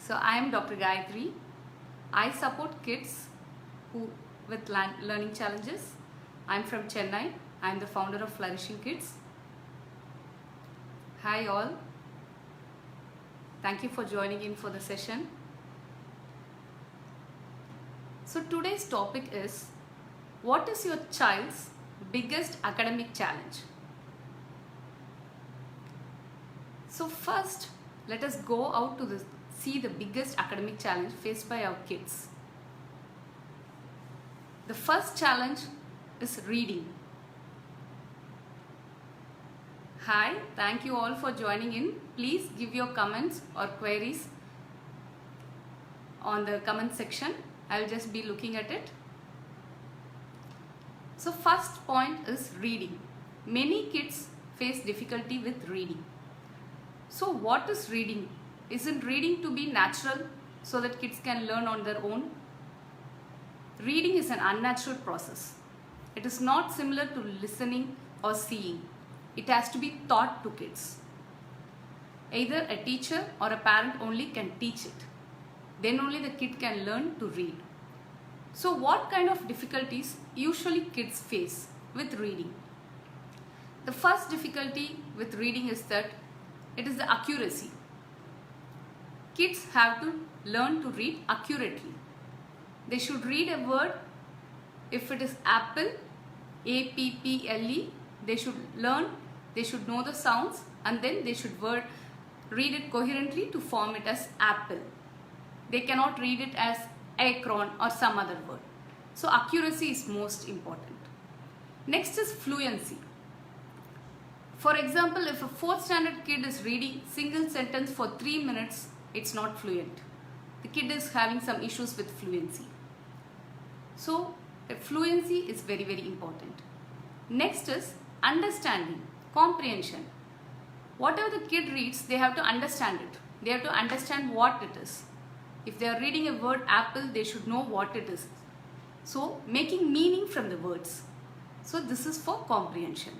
So I am Dr. Gayatri. I support kids with learning challenges. I am from Chennai. I am the founder of Flourishing Kids. Hi all. Thank you for joining in for the session. So today's topic is, what is your child's biggest academic challenge? So first, let us go out to see the biggest academic challenge faced by our kids. The first challenge is reading. Hi, thank you all for joining in. Please give your comments or queries on the comment section. I will just be looking at it. So first point is reading. Many kids face difficulty with reading. So what is reading? Isn't reading to be natural so that kids can learn on their own? Reading is an unnatural process. It is not similar to listening or seeing. It has to be taught to kids. Either a teacher or a parent only can teach it. Then only the kid can learn to read. So what kind of difficulties usually kids face with reading? The first difficulty with reading is that it is the accuracy. Kids have to learn to read accurately. They should read a word. If it is apple, A-P-P-L-E, they should learn, they should know the sounds, and then they should read it coherently to form it as apple. They cannot read it as acorn or some other word. So accuracy is most important. Next is fluency. For example, if a 4th standard kid is reading single sentence for 3 minutes, it's not fluent. The kid is having some issues with fluency. So fluency is very, very important. Next is understanding, comprehension. Whatever the kid reads, they have to understand it. They have to understand what it is. If they are reading a word apple, they should know what it is. So making meaning from the words. So this is for comprehension.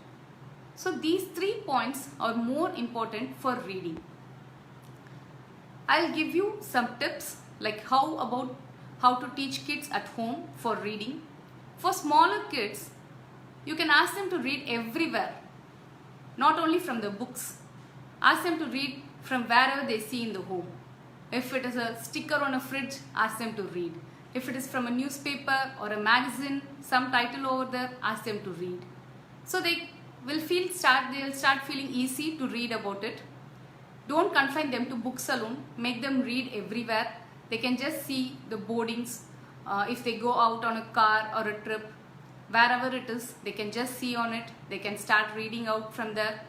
So these 3 points are more important for reading. I'll give you some tips like how to teach kids at home for reading. For smaller kids, you can ask them to read everywhere, not only from the books. Ask them to read from wherever they see in the home. If it is a sticker on a fridge, ask them to read. If it is from a newspaper or a magazine, some title over there, ask them to read. So they will start feeling easy to read about it. Don't confine them to books alone. Make them read everywhere. They can just see the boardings. If they go out on a car or a trip, wherever it is, they can just see on it. They can start reading out from there.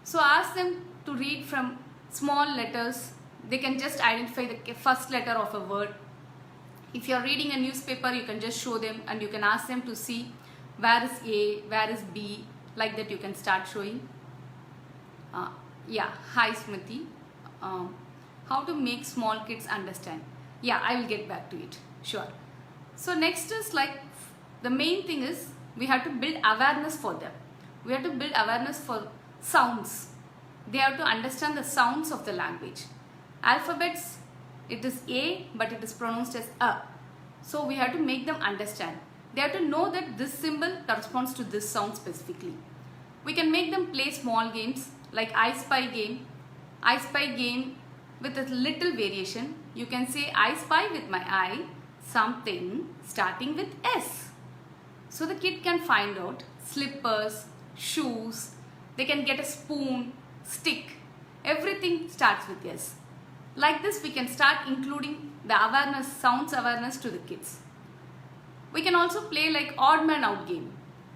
So ask them to read from small letters. They can just identify the first letter of a word. If you are reading a newspaper, you can just show them and you can ask them to see where is A, where is B. Like that you can start showing. Yeah, hi Smriti. How to make small kids understand? Yeah, I will get back to it. Sure. So next is like the main thing is we have to build awareness for them. We have to build awareness for sounds. They have to understand the sounds of the language. Alphabets, it is A but it is pronounced as A. So we have to make them understand. They have to know that this symbol corresponds to this sound specifically. We can make them play small games like I Spy game. I Spy game with a little variation. You can say I spy with my eye something starting with S. So the kid can find out slippers, shoes, they can get a spoon, stick. Everything starts with S. Like this we can start including the awareness, sounds awareness to the kids. We can also play like odd man out game.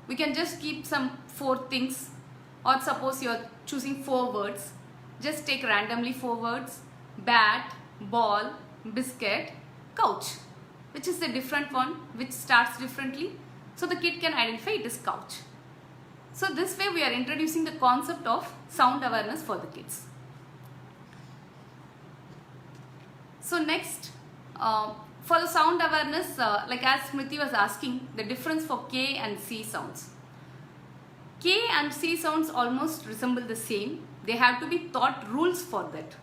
We can just keep some 4 things, or suppose you are choosing 4 words. Just take randomly 4 words. Bat, ball, biscuit, couch. Which is the different one, which starts differently. So the kid can identify it as couch. So this way we are introducing the concept of sound awareness for the kids. So next, for the sound awareness, like as Smriti was asking, the difference for K and C sounds. K and C sounds almost resemble the same. They have to be taught rules for that.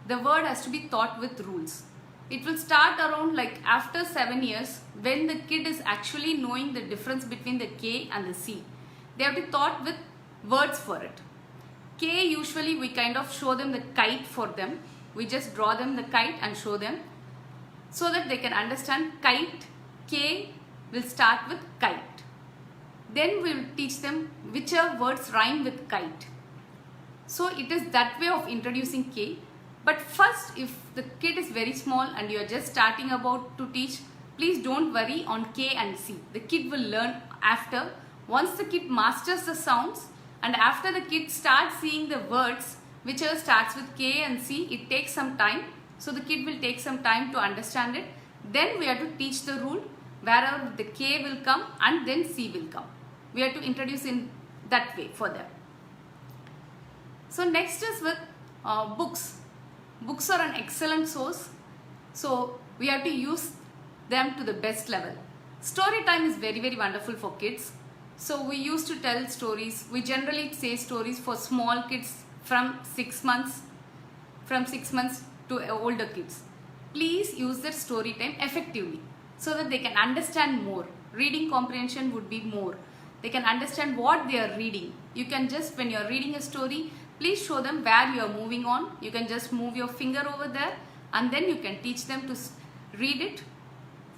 the word has to be taught with rules. It will start around like after 7 years, when the kid is actually knowing the difference between the K and the C. They have to be taught with words for it. K, usually we kind of show them the kite for them. We just draw them the kite and show them so that they can understand kite. K will start with kite. Then we will teach them whichever words rhyme with kite. So it is that way of introducing K. But first, if the kid is very small and you are just starting about to teach, please don't worry on K and C. The kid will learn after. Once the kid masters the sounds and after the kid starts seeing the words, whichever starts with K and C, it takes some time. So the kid will take some time to understand it. Then we have to teach the rule wherever the K will come and then C will come. We have to introduce in that way for them. So next is with books. Books are an excellent source. So we have to use them to the best level. Story time is very, very wonderful for kids. So we used to tell stories. We generally say stories for small kids from 6 months to older kids. Please use their story time effectively so that they can understand more. Reading comprehension would be more. They can understand what they are reading. You can just, when you are reading a story, please show them where you are moving on. You can just move your finger over there and then you can teach them to read it.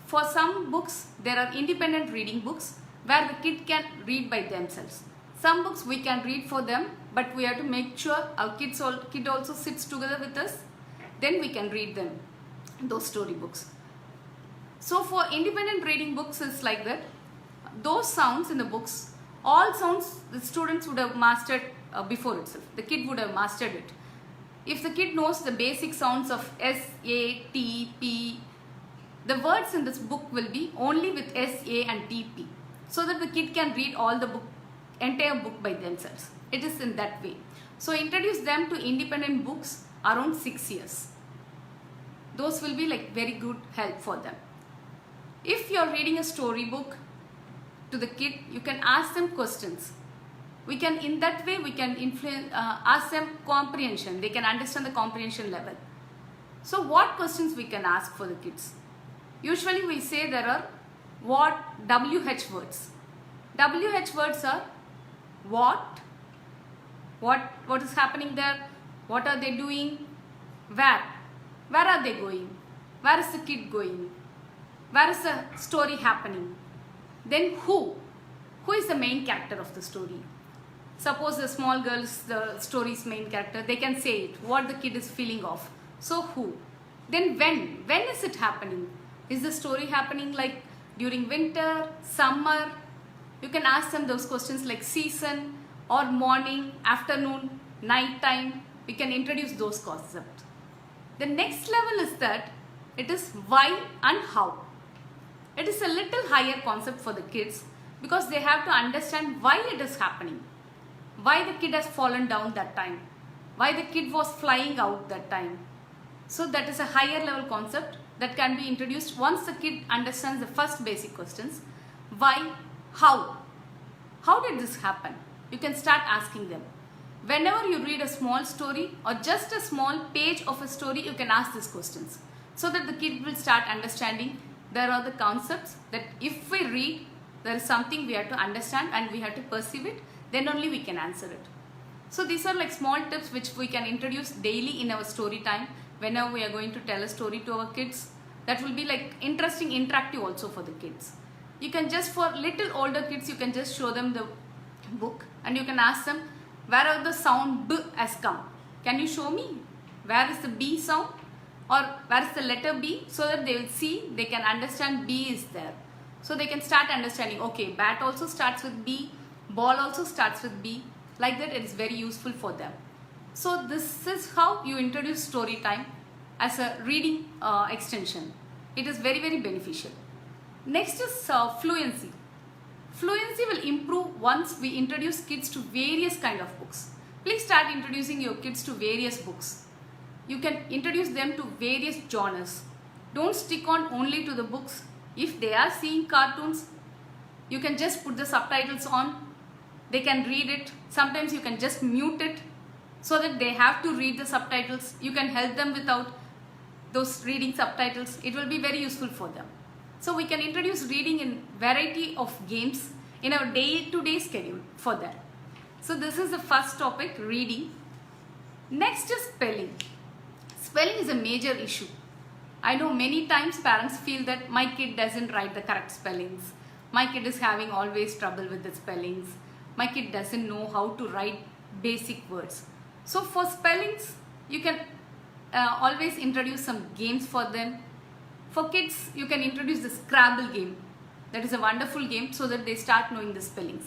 For some books, there are independent reading books where the kid can read by themselves. Some books we can read for them, but we have to make sure our kid also sits together with us. Then we can read them, those story books. So for independent reading books, it's like that. Those sounds in the books, all sounds the students would have mastered before itself. The kid would have mastered it. If the kid knows the basic sounds of S, A, T, P, the words in this book will be only with S, A and T, P, so that the kid can read all the entire book by themselves. It is in that way. So introduce them to independent books around 6 years. Those will be like very good help for them. If you are reading a story book to the kid, you can ask them questions. We can, in that way, we can ask them comprehension. They can understand the comprehension level. So what questions we can ask for the kids? Usually we say there are WH words. WH words are what is happening there, what are they doing, where are they going, where is the kid going, where is the story happening, then who is the main character of the story. Suppose the small girl is the story's main character, they can say it, what the kid is feeling of. So who? Then when is it happening? Is the story happening like during winter, summer? You can ask them those questions like season or morning, afternoon, night time. We can introduce those concepts. The next level is that it is why and how. It is a little higher concept for the kids because they have to understand why it is happening. Why the kid has fallen down that time. Why the kid was flying out that time. So that is a higher level concept that can be introduced once the kid understands the first basic questions. Why? How? How did this happen? You can start asking them. Whenever you read a small story or just a small page of a story, you can ask these questions so that the kid will start understanding there are the concepts that if we read, there is something we have to understand and we have to perceive it, then only we can answer it. So these are like small tips which we can introduce daily in our story time whenever we are going to tell a story to our kids. That will be like interesting, interactive also for the kids. You can just, for little older kids, you can just show them the book and you can ask them, where are the sound B has come? Can you show me? Where is the B sound? Or where is the letter B? So that they will see, they can understand B is there. So they can start understanding, okay, bat also starts with B, ball also starts with B. Like that, it is very useful for them. So this is how you introduce story time as a reading extension. It is very, very beneficial. Next is fluency. Fluency will improve once we introduce kids to various kind of books. Please start introducing your kids to various books. You can introduce them to various genres. Don't stick on only to the books. If they are seeing cartoons, you can just put the subtitles on. They can read it. Sometimes you can just mute it. so that they have to read the subtitles. You can help them without those reading subtitles. It will be very useful for them. So we can introduce reading in variety of games in our day-to-day schedule for that. So this is the first topic, reading. Next is spelling. Spelling is a major issue. I know many times parents feel that my kid doesn't write the correct spellings. My kid is having always trouble with the spellings. My kid doesn't know how to write basic words. So for spellings, you can always introduce some games for them. For kids, you can introduce the Scrabble game. That is a wonderful game so that they start knowing the spellings.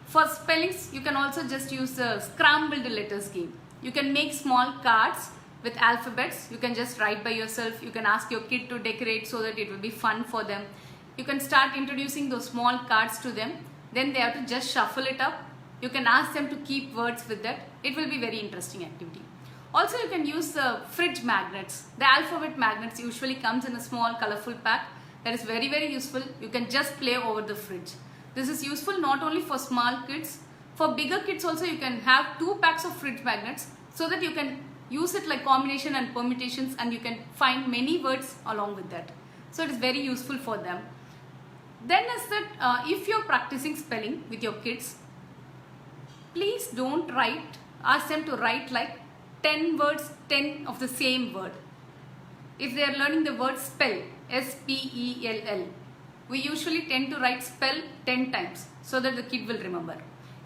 For spellings, you can also just use the scrambled letters game. You can make small cards with alphabets. You can just write by yourself. You can ask your kid to decorate so that it will be fun for them. You can start introducing those small cards to them. Then they have to just shuffle it up. You can ask them to keep words with that. It will be very interesting activity. Also, you can use the fridge magnets. The alphabet magnets usually comes in a small colorful pack. That is very, very useful. You can just play over the fridge. This is useful not only for small kids. For bigger kids also, you can have 2 packs of fridge magnets so that you can use it like combination and permutations, and you can find many words along with that. So it is very useful for them. Then is that if you are practicing spelling with your kids, please don't ask them to write like 10 words, 10 of the same word. If they are learning the word spell, S-P-E-L-L, we usually tend to write spell 10 times so that the kid will remember.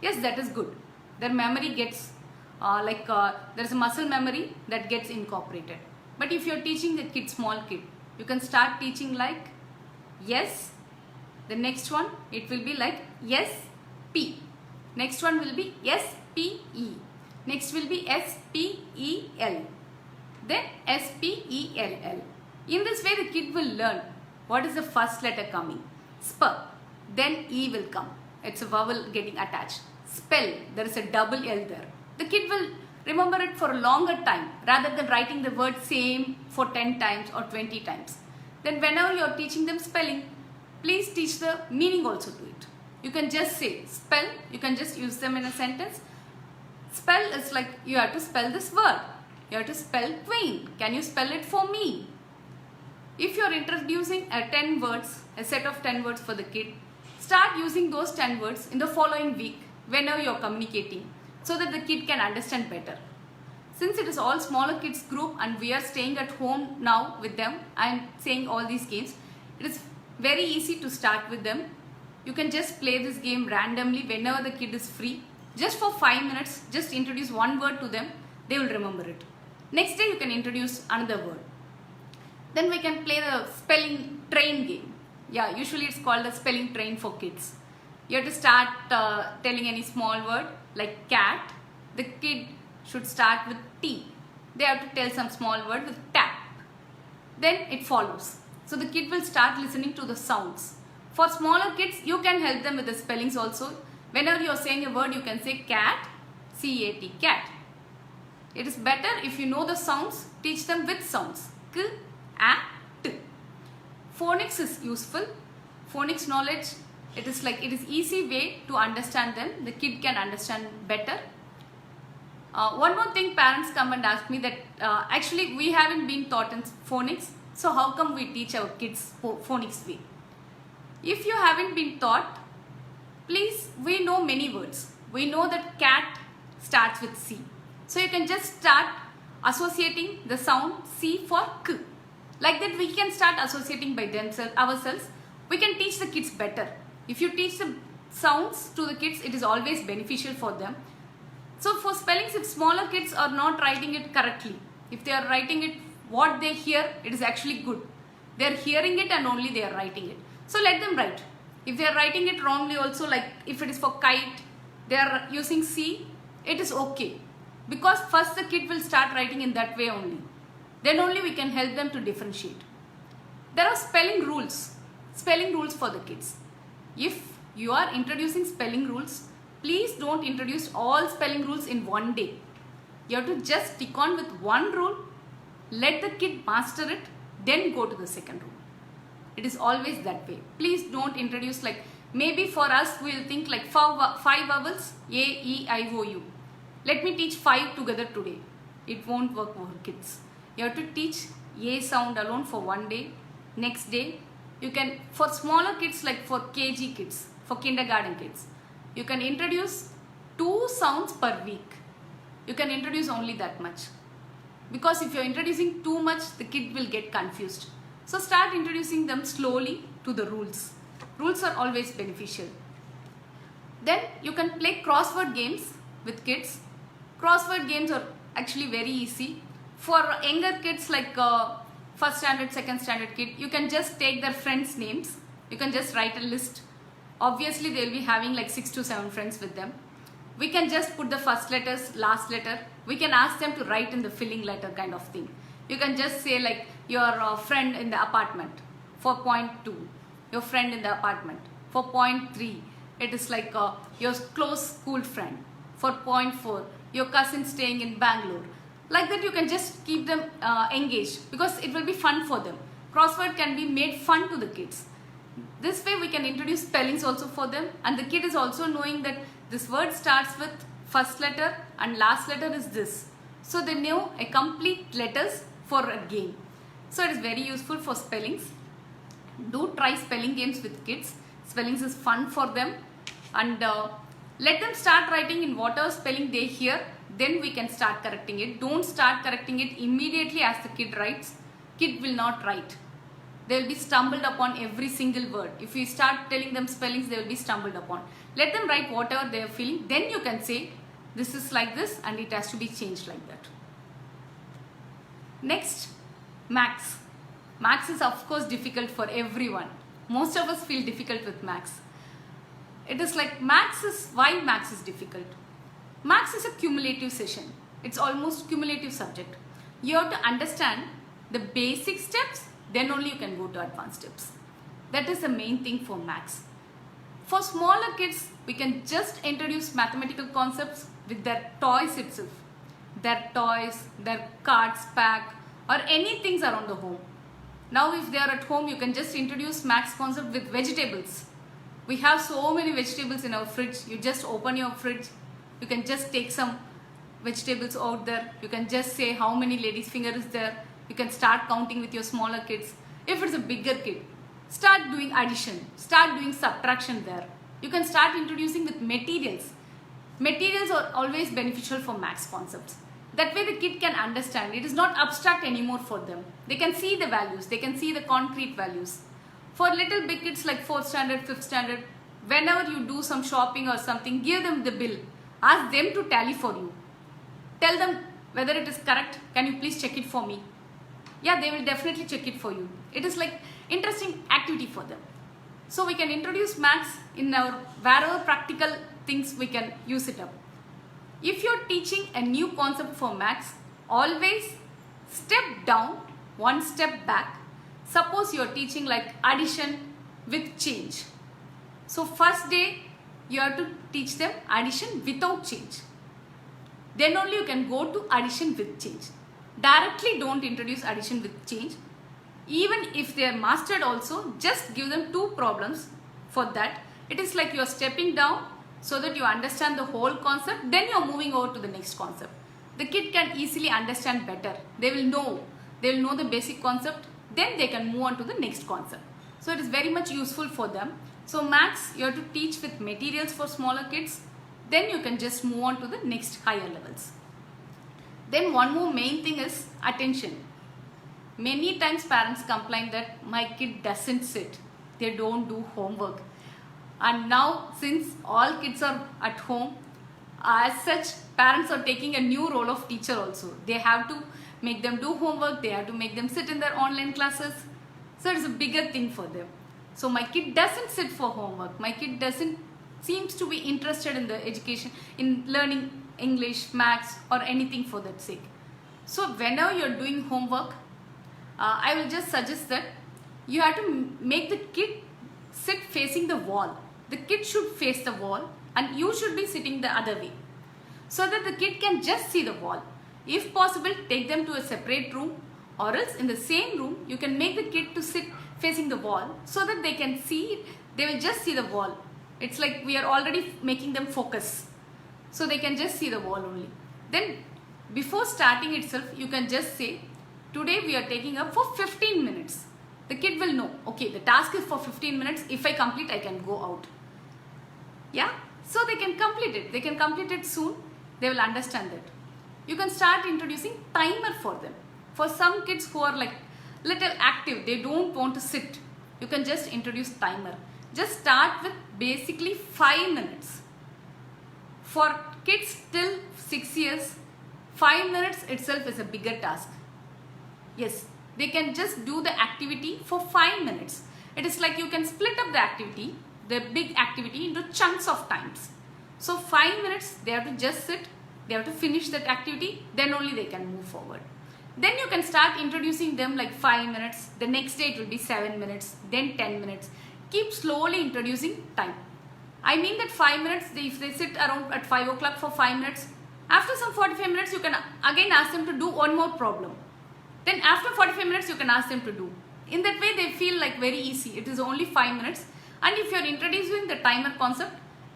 Yes, that is good. Their memory gets there is a muscle memory that gets incorporated. But if you are teaching the kid, small kid, you can start teaching like yes. The next one, it will be like yes, P. Next one will be S-P-E. Next will be S-P-E-L. Then S-P-E-L-L. In this way, the kid will learn what is the first letter coming. Sp. Then E will come. It's a vowel getting attached. Spell. There is a double L there. The kid will remember it for a longer time rather than writing the word same for 10 times or 20 times. Then whenever you are teaching them spelling, please teach the meaning also to it. You can just say spell. You can just use them in a sentence. Spell is like you have to spell this word. You have to spell queen. Can you spell it for me? If you are introducing a set of 10 words for the kid, start using those 10 words in the following week whenever you are communicating so that the kid can understand better. Since it is all smaller kids group and we are staying at home now with them and saying all these games, it is very easy to start with them. You can just play this game randomly whenever the kid is free. Just for 5 minutes, just introduce one word to them. They will remember it. Next day, you can introduce another word. Then we can play the spelling train game. Yeah, usually it's called a spelling train for kids. You have to start telling any small word like cat. The kid should start with T. They have to tell some small word with tap. Then it follows. So the kid will start listening to the sounds. For smaller kids, you can help them with the spellings also. Whenever you are saying a word, you can say cat, C-A-T, cat. It is better if you know the sounds, teach them with sounds. K, A, T. Phonics is useful. Phonics knowledge, it is easy way to understand them. The kid can understand better. One more thing, parents come and ask me that actually we haven't been taught in phonics. So how come we teach our kids phonics way? If you haven't been taught, please, we know many words. We know that cat starts with C. So you can just start associating the sound C for K. Like that we can start associating by ourselves. We can teach the kids better. If you teach the sounds to the kids, it is always beneficial for them. So for spellings, if smaller kids are not writing it correctly, if they are writing it what they hear, it is actually good. They are hearing it and only they are writing it. So let them write. If they are writing it wrongly also, like if it is for kite, they are using C, it is okay. Because first the kid will start writing in that way only. Then only we can help them to differentiate. There are spelling rules for the kids. If you are introducing spelling rules, please don't introduce all spelling rules in one day. You have to just stick on with one rule, let the kid master it, then go to the second rule. It is always that way. Please don't introduce maybe for us we will think like 5 vowels, A, E, I, O, U. let me teach 5 together today. It won't work for kids. You have to teach A sound alone for one day. Next day, you can, for smaller kids like for KG kids, for kindergarten kids, you can introduce 2 sounds per week. You can introduce only that much. Because if you're introducing too much, the kid will get confused. So start introducing them slowly to the rules. Rules are always beneficial. Then you can play crossword games with kids. Crossword games are actually very easy. For younger kids like first standard, second standard kid, you can just take their friends' names. You can just write a list. Obviously, they will be having like 6 to 7 friends with them. We can just put the first letters, last letter. We can ask them to write in the filling letter kind of thing. You can just say like your friend in the apartment for point 2, your friend in the apartment. For point 3, it is like your close school friend. For point 4, your cousin staying in Bangalore. Like that you can just keep them engaged because it will be fun for them. Crossword can be made fun to the kids. This way we can introduce spellings also for them, and the kid is also knowing that this word starts with first letter and last letter is this. So they know a complete letters for a game. So it is very useful for spellings. Do try spelling games with kids. Spellings is fun for them, and let them start writing in whatever spelling they hear. Then we can start correcting it. Don't start correcting it immediately as the kid writes. Kid will not write. They will be stumbled upon every single word. If we start telling them spellings, they will be stumbled upon. Let them write whatever they are feeling. Then you can say, this is like this and it has to be changed like that. Next, maths. Maths is of course difficult for everyone. Most of us feel difficult with maths. It is like why maths is difficult? Maths is a cumulative session. It's almost cumulative subject. You have to understand the basic steps, then only you can go to advanced steps. That is the main thing for maths. For smaller kids, we can just introduce mathematical concepts with their toys itself. Their toys, their cards pack, or anything around the home. Now if they are at home, you can just introduce maths concept with vegetables. We have so many vegetables in our fridge. You just open your fridge. You can just take some vegetables out there. You can just say how many ladies' finger is there. You can start counting with your smaller kids. If it's a bigger kid, start doing addition. Start doing subtraction there. You can start introducing with materials. Materials are always beneficial for maths concepts. That way the kid can understand. It is not abstract anymore for them. They can see the values. They can see the concrete values. For little big kids like 4th standard, 5th standard, whenever you do some shopping or something, give them the bill. Ask them to tally for you. Tell them whether it is correct. Can you please check it for me? Yeah, they will definitely check it for you. It is like interesting activity for them. So we can introduce maths in our wherever practical things we can use it up. If you're teaching a new concept for maths, always step down, one step back. Suppose you're teaching like addition with change. So first day you have to teach them addition without change. Then only you can go to addition with change. Directly don't introduce addition with change. Even if they are mastered also, just give them 2 problems for that. It is like you are stepping down so that you understand the whole concept. Then you are moving over to the next concept. The kid can easily understand better. They will know the basic concept. Then they can move on to the next concept. So it is very much useful for them. So maths you have to teach with materials for smaller kids. Then you can just move on to the next higher levels. Then one more main thing is attention. Many times parents complain that my kid doesn't sit. They don't do homework. And now since all kids are at home, as such parents are taking a new role of teacher also. They have to make them do homework. They have to make them sit in their online classes. So it's a bigger thing for them. So my kid doesn't sit for homework. My kid seems to be interested in the education, in learning English, maths or anything for that sake. So whenever you're doing homework, I will just suggest that you have to make the kid sit facing the wall. The kid should face the wall and you should be sitting the other way, so that the kid can just see the wall. If possible, take them to a separate room, or else in the same room you can make the kid to sit facing the wall so that they can see, they will just see the wall. It's like we are already making them focus, so they can just see the wall only. Then before starting itself, you can just say, today we are taking up for 15 minutes. The kid will know, okay, the task is for 15 minutes. If I complete, I can go out. Yeah, so they can complete it. They can complete it soon. They will understand that. You can start introducing timer for them. For some kids who are like little active, they don't want to sit, you can just introduce timer. Just start with basically 5 minutes. For kids till 6 years, 5 minutes itself is a bigger task. Yes, they can just do the activity for 5 minutes. It is like you can split up the activity, the big activity, into chunks of times. So 5 minutes, they have to just sit, they have to finish that activity, then only they can move forward. Then you can start introducing them like 5 minutes, the next day it will be 7 minutes, then 10 minutes. Keep slowly introducing time. I mean that 5 minutes, if they sit around at 5 o'clock for 5 minutes, after some 45 minutes you can again ask them to do one more problem. Then after 45 minutes you can ask them to do. In that way they feel like very easy. It is only 5 minutes. And if you are introducing the timer concept,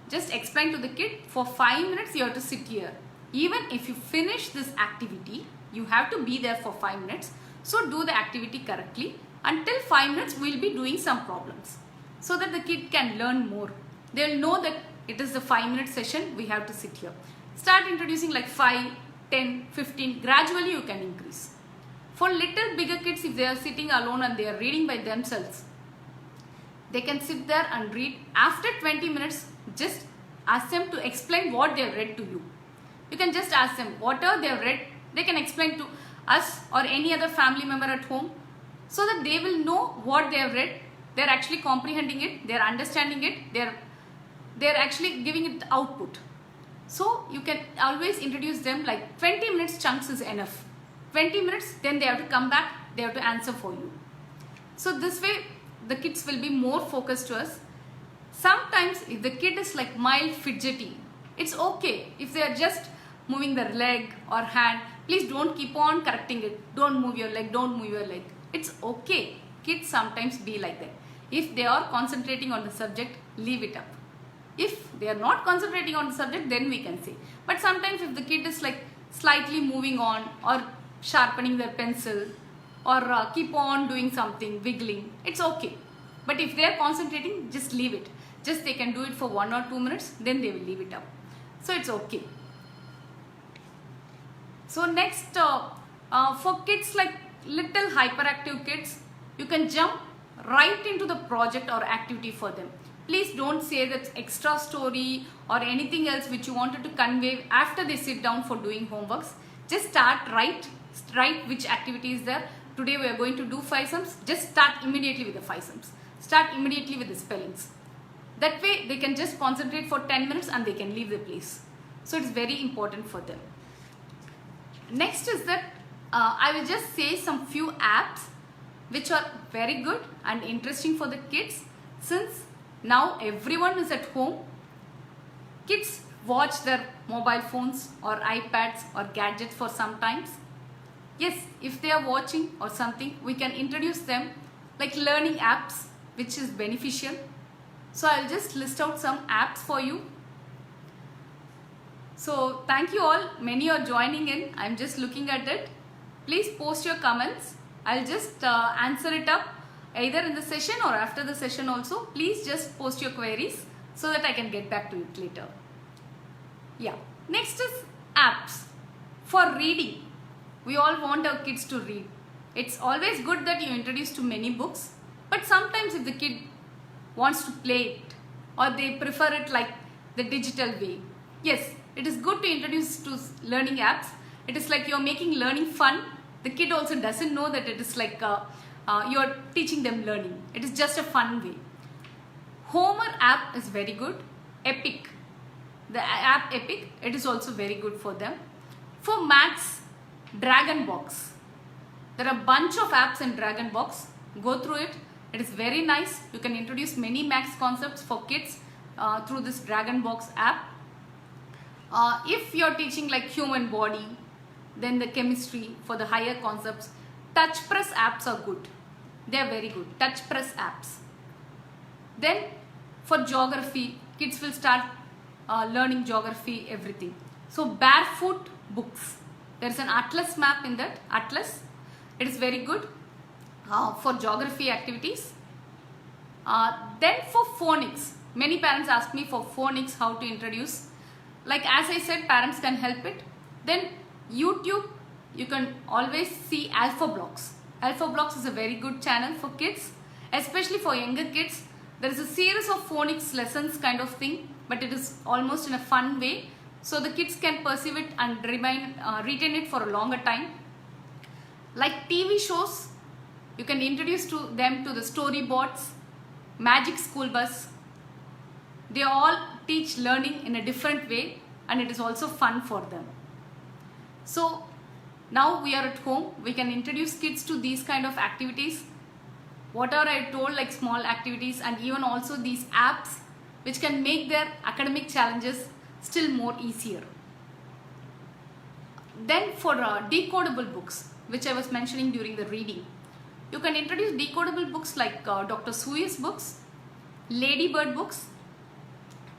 just explain to the kid, for 5 minutes you have to sit here. Even if you finish this activity, you have to be there for 5 minutes. So do the activity correctly. Until 5 minutes we will be doing some problems, so that the kid can learn more. They will know that it is the 5-minute session, we have to sit here. Start introducing like 5, 10, 15, gradually you can increase. For little bigger kids, if they are sitting alone and they are reading by themselves, they can sit there and read. After 20 minutes, just ask them to explain what they have read to you. You can just ask them whatever they have read, they can explain to us or any other family member at home, so that they will know what they have read. They are actually comprehending it, they are understanding it, they are actually giving it output. So you can always introduce them like 20 minutes chunks is enough. 20 minutes, then they have to come back, they have to answer for you. So this way the kids will be more focused to us. Sometimes if the kid is like mild fidgety, it's okay. If they are just moving their leg or hand, please don't keep on correcting it. Don't move your leg, don't move your leg. It's okay. Kids sometimes be like that. If they are concentrating on the subject, leave it up. If they are not concentrating on the subject, then we can say. But sometimes if the kid is like slightly moving on or sharpening their pencil or keep on doing something, wiggling, it's okay. But if they are concentrating, just leave it. Just they can do it for 1 or 2 minutes, then they will leave it up. So it's okay. So next, for kids like little hyperactive kids, you can jump right into the project or activity for them. Please don't say that extra story or anything else which you wanted to convey after they sit down for doing homeworks. Just start write which activity is there. Today we are going to do 5 sums. Just start immediately with the 5 sums. Start immediately with the spellings. That way they can just concentrate for 10 minutes and they can leave the place. So it's very important for them. Next is that I will just say some few apps which are very good and interesting for the kids. Since now everyone is at home, kids watch their mobile phones or iPads or gadgets for some times. Yes, if they are watching or something, we can introduce them like learning apps which is beneficial. So I'll just list out some apps for you. So thank you all. Many are joining in. I'm just looking at it. Please post your comments. I'll just answer it up either in the session or after the session also. Please just post your queries so that I can get back to it later. Yeah. Next is apps for reading. We all want our kids to read. It's always good that you introduce to many books, but sometimes if the kid wants to play it or they prefer it like the digital way, yes, it is good to introduce to learning apps. It is like you're making learning fun. The kid also doesn't know that it is like you're teaching them learning. It is just a fun way. Homer app is very good. Epic, the app Epic, it is also very good for them. For maths, Dragon Box. There are a bunch of apps in Dragon Box. Go through it. It is very nice. You can introduce many maths concepts for kids through this Dragon Box app. If you're teaching like human body, then the chemistry for the higher concepts, Touch Press apps are good. They are very good. Touch Press apps. Then for geography, kids will start learning geography, everything. So Barefoot books. There is an atlas map in that atlas. It is very good for geography activities. Then for phonics, many parents ask me for phonics how to introduce. Like as I said, parents can help it. Then YouTube, you can always see Alpha Blocks. Alpha Blocks is a very good channel for kids, especially for younger kids. There is a series of phonics lessons kind of thing, but it is almost in a fun way, so the kids can perceive it and retain it for a longer time. Like TV shows, you can introduce them to the storyboards, Magic School Bus. They all teach learning in a different way, and it is also fun for them. So now we are at home, we can introduce kids to these kind of activities. Whatever I told, like small activities, and even also these apps which can make their academic challenges still more easier. Then for decodable books, which I was mentioning during the reading, you can introduce decodable books like Dr. Seuss's books, Ladybird books.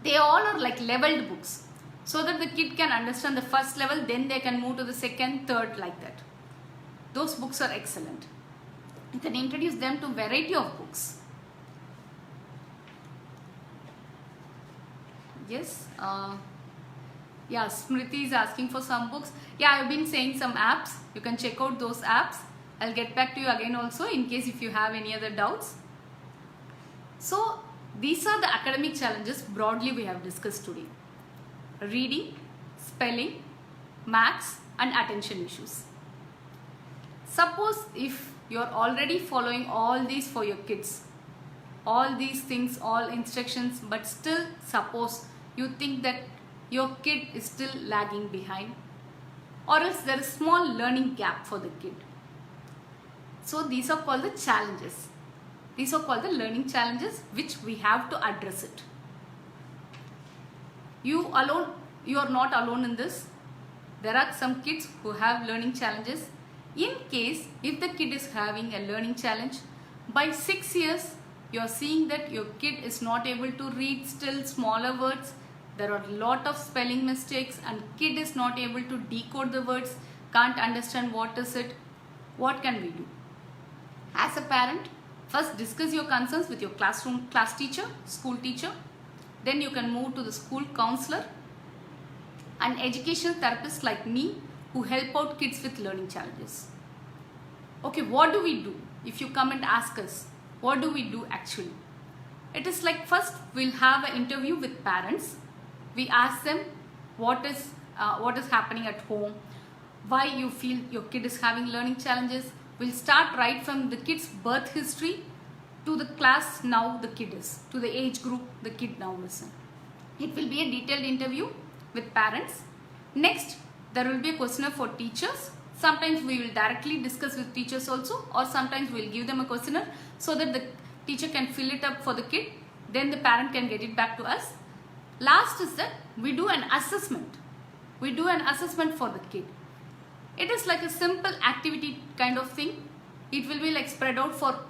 They all are like leveled books, so that the kid can understand the first level, then they can move to the second, third, like that. Those books are excellent. You can introduce them to variety of books. Yes, yeah, Smriti is asking for some books. Yeah, I've been saying some apps. You can check out those apps. I'll get back to you again also in case if you have any other doubts. So these are the academic challenges broadly we have discussed today. Reading, spelling, maths and attention issues. Suppose if you are already following all these for your kids, all these things, all instructions, but still suppose you think that your kid is still lagging behind, or else there is small learning gap for the kid. So these are called the challenges. These are called the learning challenges which we have to address it. You are not alone in this. There are some kids who have learning challenges. In case if the kid is having a learning challenge, by 6 years you are seeing that your kid is not able to read still smaller words, there are a lot of spelling mistakes, and kid is not able to decode the words, can't understand what is it, what can we do? As a parent, first discuss your concerns with your class teacher, school teacher. Then you can move to the school counselor and educational therapists like me who help out kids with learning challenges. Okay, what do we do? If you come and ask us, what do we do actually? It is like first we'll have an interview with parents. We ask them what is happening at home, why you feel your kid is having learning challenges. We'll start right from the kid's birth history to the class now the kid is, to the age group the kid now is in. It will be a detailed interview with parents. Next, there will be a questionnaire for teachers. Sometimes we will directly discuss with teachers also, or sometimes we will give them a questionnaire so that the teacher can fill it up for the kid. Then the parent can get it back to us. Last is that we do an assessment. We do an assessment for the kid. It is like a simple activity kind of thing. It will be like spread out for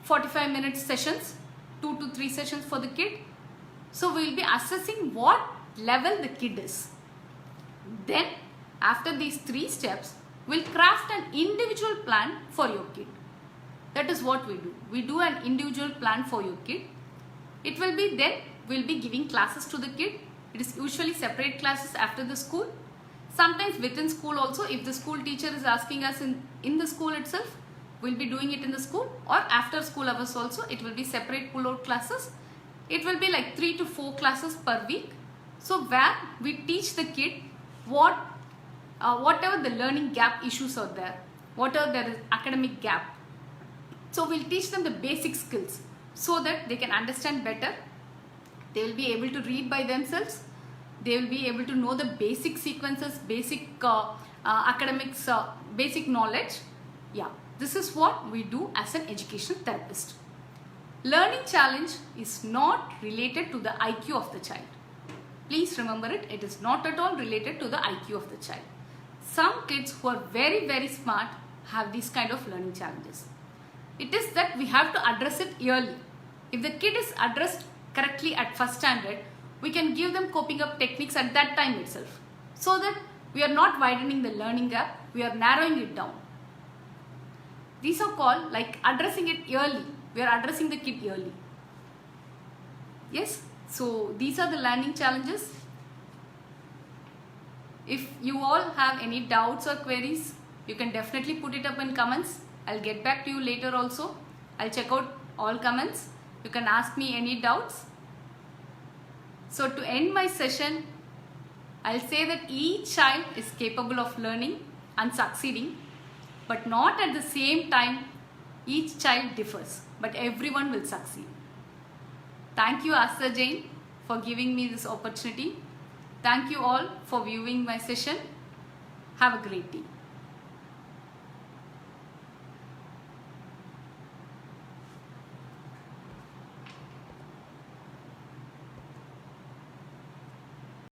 45 minutes sessions, 2 to 3 sessions for the kid. So we will be assessing what level the kid is. Then after these 3 steps, we'll craft an individual plan for your kid. That is what we do. We do an individual plan for your kid. It will be then we'll be giving classes to the kid. It is usually separate classes after the school. Sometimes within school also, if the school teacher is asking us in the school itself, we'll be doing it in the school, or after school hours also, it will be separate pull-out classes. It will be like 3 to 4 classes per week. So where we teach the kid whatever the learning gap issues are there, whatever there is academic gap. So we'll teach them the basic skills so that they can understand better. They will be able to read by themselves. They will be able to know the basic sequences, basic academics, basic knowledge. Yeah, this is what we do as an educational therapist. Learning challenge is not related to the IQ of the child. Please remember it. It is not at all related to the IQ of the child. Some kids who are very, very smart have these kind of learning challenges. It is that we have to address it early. If the kid is addressed correctly at first standard, we can give them coping up techniques at that time itself, so that We are not widening the learning gap, we are narrowing it down. These are called like addressing it early. We are addressing the kid early. Yes, so these are the learning challenges. If you all have any doubts or queries, you can definitely put it up in comments. I'll get back to you later also. I'll check out all comments. You can ask me any doubts. So to end my session, I'll say that each child is capable of learning and succeeding, but not at the same time. Each child differs, but everyone will succeed. Thank you, Asta Jain, for giving me this opportunity. Thank you all for viewing my session. Have a great day.